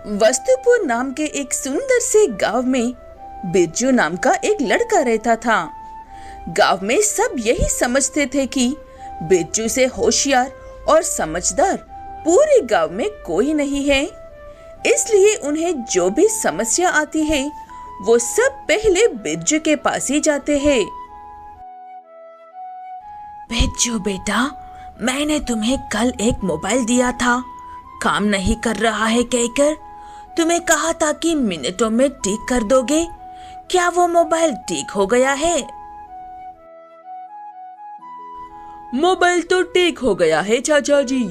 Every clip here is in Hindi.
वस्तुपुर नाम के एक सुंदर से गांव में बिरजू नाम का एक लड़का रहता था। गांव में सब यही समझते थे कि बिरजू से होशियार और समझदार पूरे गांव में कोई नहीं है। इसलिए उन्हें जो भी समस्या आती है वो सब पहले बिरजू के पास ही जाते हैं। बिरजू बेटा, मैंने तुम्हें कल एक मोबाइल दिया था, काम नहीं कर रहा है कहकर तुम्हें कहा था कि मिनटों में ठीक कर दोगे। क्या वो मोबाइल ठीक हो गया है? मोबाइल तो ठीक हो गया है चाचा जी,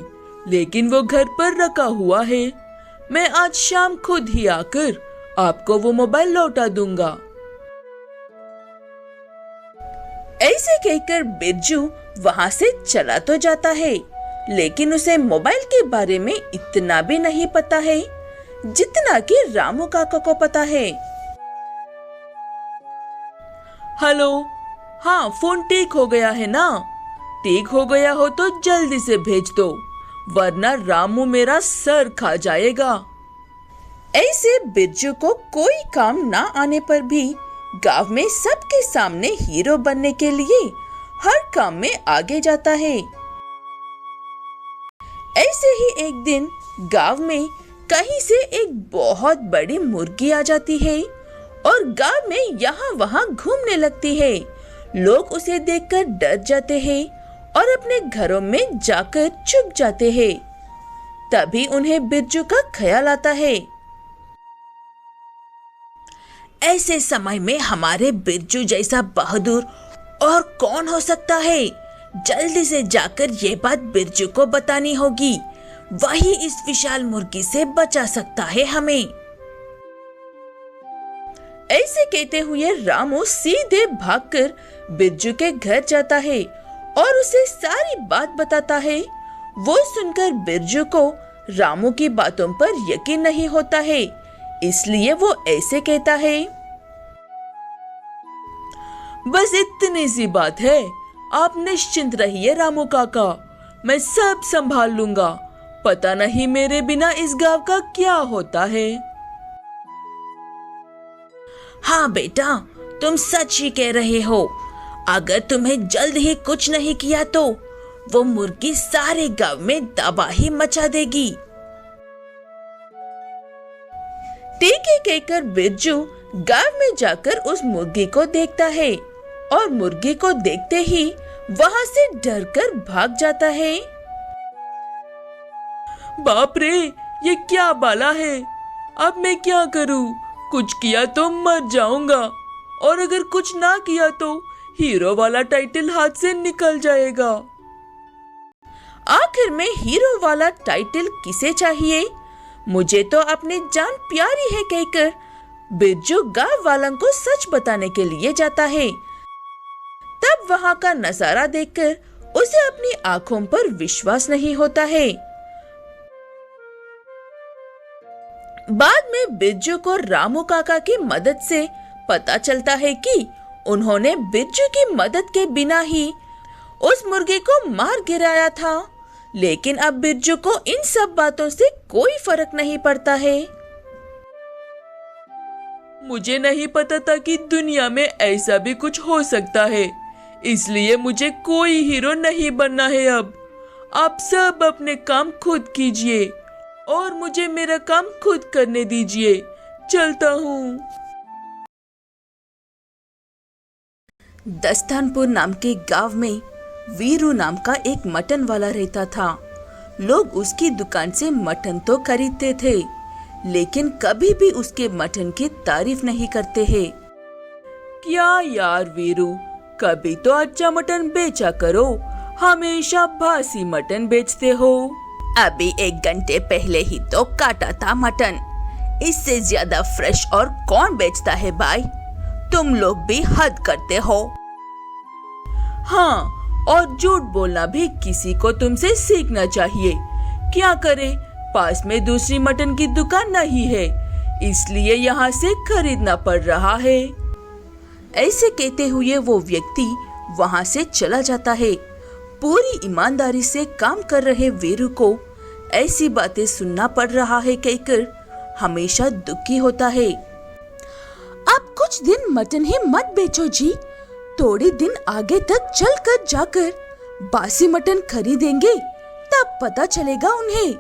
लेकिन वो घर पर रखा हुआ है। मैं आज शाम खुद ही आकर आपको वो मोबाइल लौटा दूंगा। ऐसे कहकर बिरजू वहां से चला तो जाता है, लेकिन उसे मोबाइल के बारे में इतना भी नहीं पता है जितना कि रामू काका को पता है। हेलो, हाँ फोन ठीक हो गया है ना? ठीक हो गया हो तो जल्दी से भेज दो, वरना रामू मेरा सर खा जाएगा। ऐसे बिरजू को कोई काम ना आने पर भी गांव में सबके सामने हीरो बनने के लिए हर काम में आगे जाता है। ऐसे ही एक दिन गांव में कहीं से एक बहुत बड़ी मुर्गी आ जाती है और गांव में यहाँ वहाँ घूमने लगती है। लोग उसे देखकर डर जाते हैं और अपने घरों में जाकर छुप जाते हैं। तभी उन्हें बिरजू का ख्याल आता है। ऐसे समय में हमारे बिरजू जैसा बहादुर और कौन हो सकता है? जल्दी से जाकर ये बात बिरजू को बतानी होगी, वही इस विशाल मुर्गी से बचा सकता है हमें। ऐसे कहते हुए रामू सीधे भागकर बिरजू के घर जाता है और उसे सारी बात बताता है। वो सुनकर बिरजू को रामू की बातों पर यकीन नहीं होता है, इसलिए वो ऐसे कहता है। बस इतनी सी बात है, आप निश्चिंत रहिए रामू काका, मैं सब संभाल लूंगा। पता नहीं मेरे बिना इस गांव का क्या होता है। हाँ बेटा, तुम सच ही कह रहे हो। अगर तुम्हें जल्द ही कुछ नहीं किया तो वो मुर्गी सारे गांव में तबाही मचा देगी। ठीक है कहकर बिरजू गांव में जाकर उस मुर्गी को देखता है और मुर्गी को देखते ही वहां से डरकर भाग जाता है। बाप रे, ये क्या बाला है? अब मैं क्या करूं? कुछ किया तो मर जाऊंगा, और अगर कुछ ना किया तो हीरो वाला टाइटल हाथ से निकल जाएगा। आखिर में हीरो वाला टाइटल किसे चाहिए? मुझे तो अपनी जान प्यारी है कहकर बिरजू गांव वालों को सच बताने के लिए जाता है। तब वहां का नजारा देखकर उसे अपनी आंखों पर विश्वास नहीं होता है। बाद में बिरजू को रामू काका की मदद से पता चलता है कि उन्होंने बिरजू की मदद के बिना ही उस मुर्गे को मार गिराया था, लेकिन अब बिरजू को इन सब बातों से कोई फर्क नहीं पड़ता है। मुझे नहीं पता था कि दुनिया में ऐसा भी कुछ हो सकता है, इसलिए मुझे कोई हीरो नहीं बनना है। अब आप सब अपने काम खुद कीजिए और मुझे मेरा काम खुद करने दीजिए। चलता हूँ। दस्तानपुर नाम के गांव में वीरू नाम का एक मटन वाला रहता था। लोग उसकी दुकान से मटन तो खरीदते थे, लेकिन कभी भी उसके मटन की तारीफ नहीं करते हैं। क्या यार वीरू, कभी तो अच्छा मटन बेचा करो, हमेशा बासी मटन बेचते हो। अभी 1 घंटे पहले ही तो काटा था मटन, इससे ज्यादा फ्रेश और कौन बेचता है भाई? तुम लोग भी हद करते हो। हाँ, और झूठ बोलना भी किसी को तुमसे सीखना चाहिए। क्या करे, पास में दूसरी मटन की दुकान नहीं है, इसलिए यहाँ से खरीदना पड़ रहा है। ऐसे कहते हुए वो व्यक्ति वहाँ से चला जाता है। पूरी ईमानदारी से काम कर रहे वीरू को ऐसी बातें सुनना पड़ रहा है कहकर हमेशा दुखी होता है। अब कुछ दिन मटन ही मत बेचो जी, थोड़े दिन आगे तक चलकर जाकर बासी मटन खरीदेंगे, तब पता चलेगा उन्हें।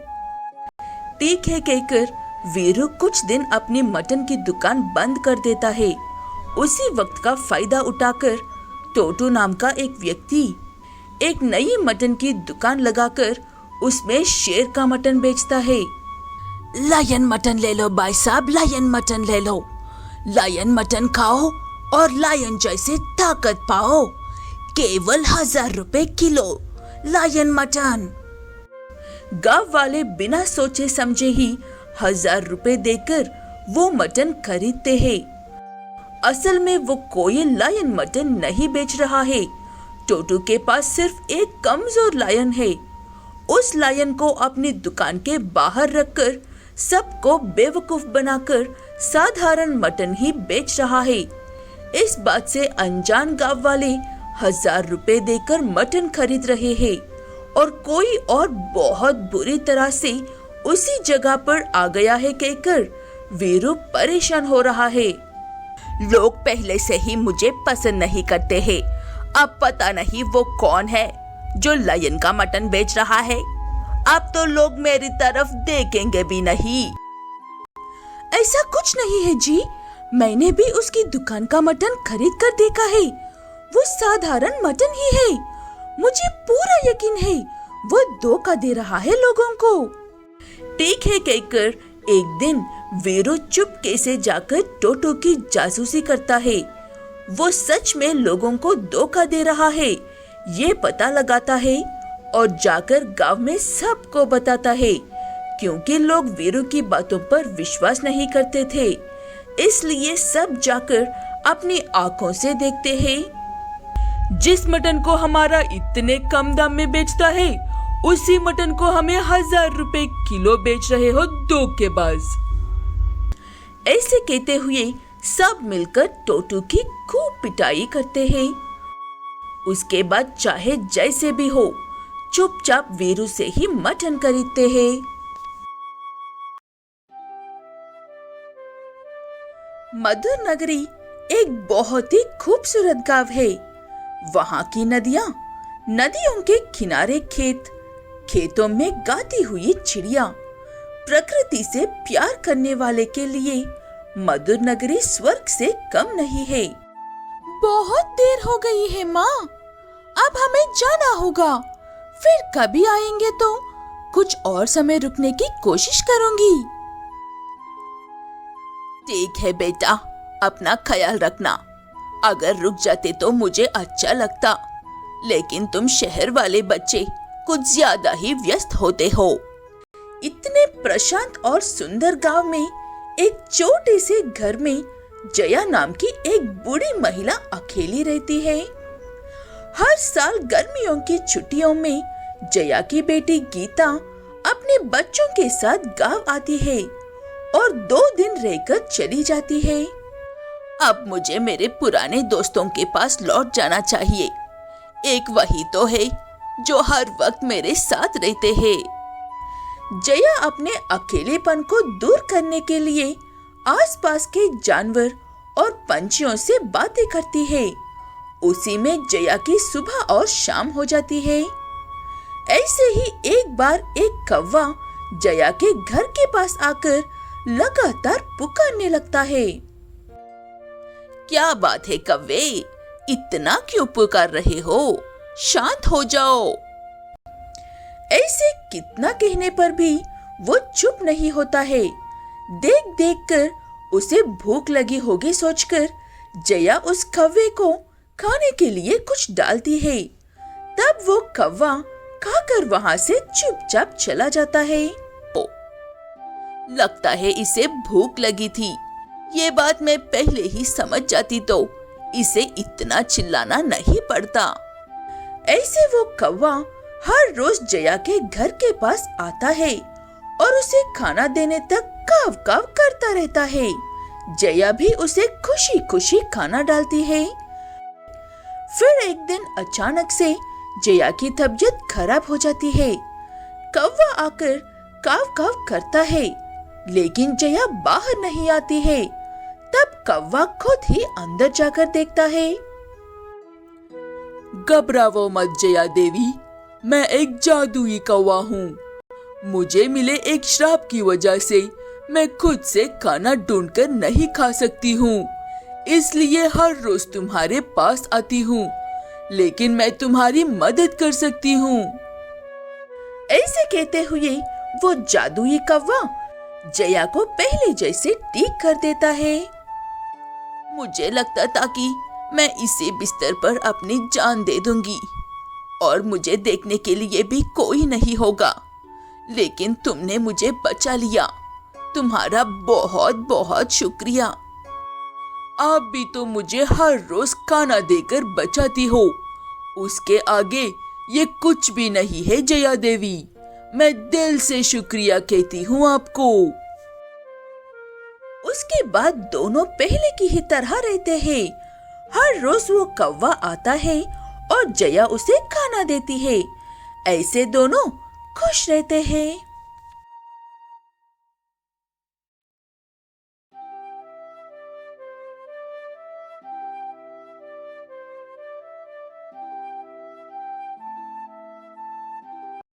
ठीक है कहकर वीरू कुछ दिन अपनी मटन की दुकान बंद कर देता है। उसी वक्त का फायदा उठाकर टोटू नाम का एक व्यक्ति एक नई मटन की दुकान लगाकर उसमें शेर का मटन बेचता है। लायन मटन ले लो भाई साहब, लायन मटन ले लो। लायन मटन खाओ और लायन जैसे ताकत पाओ। केवल 1000 रुपए किलो लायन मटन। गांव वाले बिना सोचे समझे ही 1000 रुपए देकर वो मटन खरीदते हैं। असल में वो कोई लायन मटन नहीं बेच रहा है। टोटू के पास सिर्फ एक कमजोर लायन है। उस लायन को अपनी दुकान के बाहर रखकर सबको बेवकूफ बनाकर साधारण मटन ही बेच रहा है। इस बात से अनजान गांव वाले 1000 रुपए देकर मटन खरीद रहे हैं और कोई और बहुत बुरी तरह से उसी जगह पर आ गया है कहकर वीरू परेशान हो रहा है। लोग पहले से ही मुझे पसंद नहीं करते हैं। अब पता नहीं वो कौन है जो लायन का मटन बेच रहा है। अब तो लोग मेरी तरफ देखेंगे भी नहीं। ऐसा कुछ नहीं है जी, मैंने भी उसकी दुकान का मटन खरीद कर देखा है। वो साधारण मटन ही है। मुझे पूरा यकीन है वो धोखा दे रहा है लोगों को। ठीक है कहकर एक दिन वीरू चुपके से जाकर टोटू की जासूसी करता है। वो सच में लोगों को धोखा दे रहा है ये पता लगाता है और जाकर गांव में सबको बताता है। क्योंकि लोग वीरू की बातों पर विश्वास नहीं करते थे, इसलिए सब जाकर अपनी आंखों से देखते हैं। जिस मटन को हमारा इतने कम दाम में बेचता है, उसी मटन को हमें 1000 रुपए किलो बेच रहे हो धोखेबाज। ऐसे कहते हुए सब मिलकर टोटू की खूब पिटाई करते हैं। उसके बाद चाहे जैसे भी हो चुपचाप वीरू से ही मटन खरीदते हैं। मधुर नगरी एक बहुत ही खूबसूरत गांव है। वहां की नदियां, नदियों के किनारे खेत, खेतों में गाती हुई चिड़िया। प्रकृति से प्यार करने वाले के लिए मधुर नगरी स्वर्ग से कम नहीं है। बहुत देर हो गई है माँ, अब हमें जाना होगा। फिर कभी आएंगे तो कुछ और समय रुकने की कोशिश करूंगी। ठीक है बेटा, अपना ख्याल रखना। अगर रुक जाते तो मुझे अच्छा लगता, लेकिन तुम शहर वाले बच्चे कुछ ज्यादा ही व्यस्त होते हो। इतने प्रशांत और सुंदर गांव में एक छोटे से घर में जया नाम की एक बूढ़ी महिला अकेली रहती है। हर साल गर्मियों की छुट्टियों में जया की बेटी गीता अपने बच्चों के साथ गांव आती है और 2 दिन रहकर चली जाती है। अब मुझे मेरे पुराने दोस्तों के पास लौट जाना चाहिए। एक वही तो है जो हर वक्त मेरे साथ रहते हैं। जया अपने अकेलेपन को दूर करने के लिए आसपास के जानवर और पंछियों से बातें करती है। उसी में जया की सुबह और शाम हो जाती है। ऐसे ही एक बार एक कौवा जया के घर के पास आकर लगातार पुकारने लगता है। क्या बात है कौवे, इतना क्यों पुकार रहे हो? शांत हो जाओ। ऐसे कितना कहने पर भी वो चुप नहीं होता है। देख देख कर उसे भूख लगी होगी सोचकर जया उस कौवे को खाने के लिए कुछ डालती है। तब वो कौवा खाकर वहां से चुपचाप चला जाता है। लगता है इसे भूख लगी थी। ये बात मैं पहले ही समझ जाती तो इसे इतना चिल्लाना नहीं पड़ता। ऐसे वो कौवा हर रोज जया के घर के पास आता है और उसे खाना देने तक काव काव करता रहता है। जया भी उसे खुशी खुशी खाना डालती है। फिर एक दिन अचानक से जया की तबीयत खराब हो जाती है। कौवा आकर काव काव करता है लेकिन जया बाहर नहीं आती है। तब कौवा खुद ही अंदर जाकर देखता है। घबराओ मत जया देवी, मैं एक जादुई कौवा हूँ। मुझे मिले एक श्राप की वजह से मैं खुद से खाना ढूंढकर नहीं खा सकती हूँ, इसलिए हर रोज तुम्हारे पास आती हूँ, लेकिन मैं तुम्हारी मदद कर सकती हूँ। ऐसे कहते हुए वो जादुई कौवा जया को पहले जैसे ठीक कर देता है। मुझे लगता था कि मैं इसे बिस्तर पर अपनी जान दे दूंगी और मुझे देखने के लिए भी कोई नहीं होगा, लेकिन तुमने मुझे बचा लिया। तुम्हारा बहुत बहुत शुक्रिया। आप भी तो मुझे हर रोज खाना देकर बचाती हो, उसके आगे ये कुछ भी नहीं है जया देवी। मैं दिल से शुक्रिया कहती हूँ आपको। उसके बाद दोनों पहले की ही तरह रहते हैं। हर रोज वो कौवा आता है और जया उसे खाना देती है। ऐसे दोनों खुश रहते हैं।